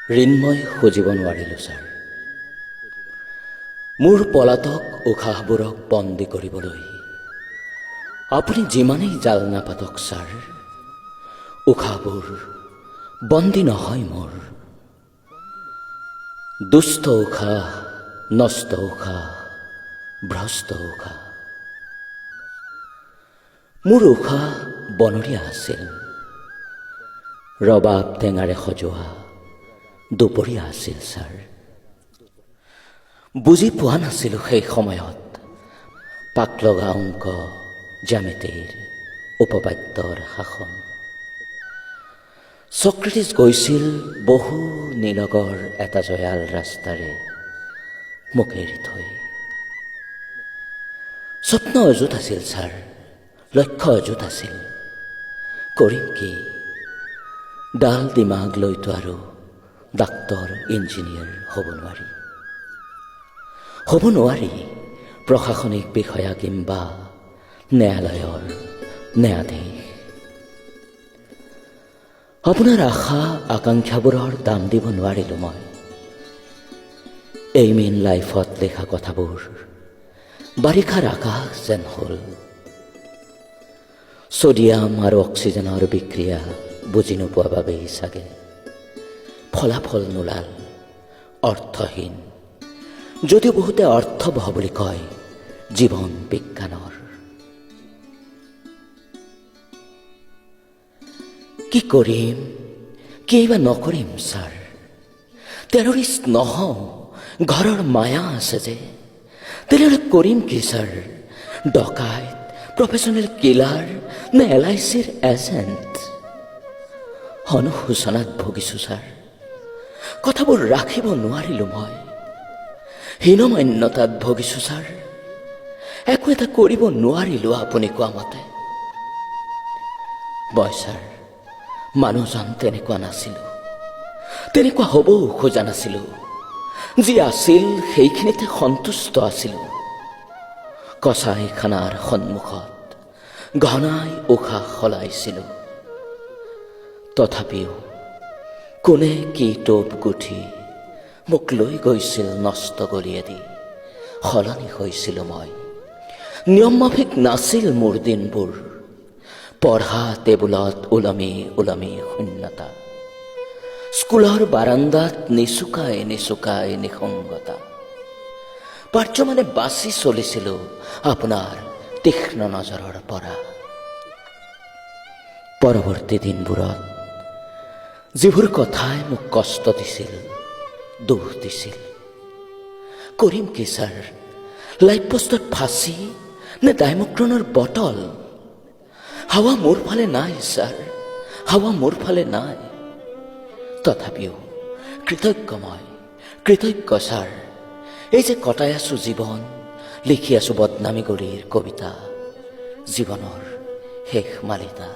ঋণ মই খুজিব নোৱাৰিলোঁ ছাৰ। মোৰ পলাতক উশাহবোৰক বন্দী কৰিবলৈ আপুনি যিমানেই জাল নাপাতক ছাৰ, উশাহবোৰ বন্দী নহয় মোৰ। দুষ্ট উশাহ, নষ্ট উশাহ, ভ্ৰষ্ট উশাহ। মোৰ উশাহ বনৰীয়া আছিল, ৰবাব টেঙাৰে সজোৱা দুপৰীয়া আছিল ছাৰ। বুজি পোৱা নাছিলোঁ সেই সময়ত পাক লগা অংক, জ্যামিতিৰ, উপপাদ্যৰ শাসন। ছক্ৰেটিছ গৈছিল বহু নীলগৰ এটা জয়াল ৰাস্তাৰে মোক এৰি থৈ। স্বপ্ন অযুত আছিল ছাৰ, লক্ষ্য অযুত আছিল। কৰিম কি? ডাল দিমাগ লৈতো আৰু ডাক্তৰ, ইঞ্জিনিয়াৰ হ'ব নোৱাৰি প্ৰশাসনিক বিষয়া কিম্বা ন্যায়ালয়ৰ ন্যায়াধীশ। আপোনাৰ আশা আকাংক্ষাবোৰৰ দাম দিব নোৱাৰিলোঁ মই। এইম ইন লাইফত লিখা কথাবোৰ বাৰিষাৰ আকাশ যেন হ'ল। ছডিয়াম আৰু অক্সিজেনৰ বিক্ৰিয়া বুজি নোপোৱা বাবেই চাগে ফলাফল নোলাল, অৰ্থহীন। যদিও বহুতে অৰ্থবহ বুলি কয় জীৱন বিজ্ঞানৰ। কি কৰিম, কি বা নকৰিম ছাৰ? টেৰৰিষ্ট নহওঁ, ঘৰৰ মায়া আছে যে। তেনেহ'লে কৰিম কি ছাৰ? ডকাইত, প্ৰফেশ্যনেল কিলাৰ নে LICৰ এজেণ্ট? অনুশোচনাত ভুগিছোঁ ছাৰ, কথাবোৰ ৰাখিব নোৱাৰিলোঁ মই। হীনমান্যতাত ভুগিছোঁ ছাৰ, একো এটা কৰিব নোৱাৰিলোঁ আপুনি কোৱা মতে। মই ছাৰ মানুহজন তেনেকুৱা নাছিলোঁ, তেনেকুৱা হ'বও খোজা নাছিলোঁ। যি আছিল সেইখিনিতে সন্তুষ্ট আছিলোঁ। কচাইখানাৰ সন্মুখত ঘনাই উশাহ সলাইছিলোঁ। তথাপিও কোনে কি টোপ গুঠি মোক লৈ গৈছিল নষ্ট গলিয়েদি। সলনি হৈছিলোঁ মই, নিয়মমাফিক নাছিল মোৰ দিনবোৰ। পঢ়া টেবুলত ওলমি ওলমি শূন্যতা, স্কুলৰ বাৰান্দাত নিচুকাই নিচুকাই নিসংগতা। পাৰ্য মানে বাচি চলিছিলোঁ আপোনাৰ তীক্ষ্ণ নজৰৰ পৰা। পৰৱৰ্তী দিনবোৰত যিবোৰ কথাই মোক কষ্ট দিছিল, দুখ দিছিল, কৰিম কি ছাৰ? লাইট পোষ্টত ফাঁচি নে ডাইমক্ৰনৰ বটল? হাৱা মোৰ ফালে নাই ছাৰ, হাৱা মোৰ ফালে নাই। তথাপিও কৃতজ্ঞ ছাৰ। এই যে কটাই আছো জীৱন, লিখি আছো বদনামী গৰিৰ কবিতা, জীৱনৰ শেষ মালিতা।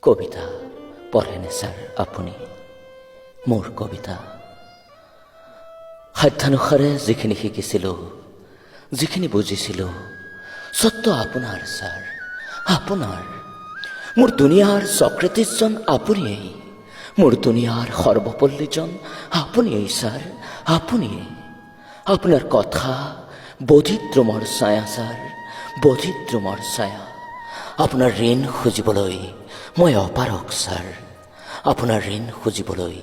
কবিতা পঢ়েনে ছাৰ আপুনি? মোৰ কবিতা সাধ্যানুসাৰে যিখিনি শিকিছিলোঁ, যিখিনি বুজিছিলোঁ, সত্য আপোনাৰ ছাৰ, আপোনাৰ। মোৰ দুনিয়াৰ ছক্ৰেটিছজন আপুনিয়েই, মোৰ দুনিয়াৰ সৰ্বপল্লীজন আপুনিয়েই ছাৰ, আপুনিয়েই। আপোনাৰ কথা বধিদ্ৰুমৰ ছায়া ছাৰ, বধিদ্ৰুমৰ ছায়া। আপোনাৰ ঋণ খুজিবলৈ মই অপাৰগ ছাৰ, আপোনাৰ ঋণ খুজিবলৈ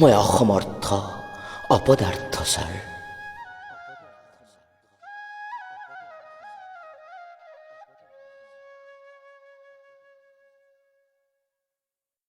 মই অসমৰ্থ, অপদাৰ্থ ছাৰ।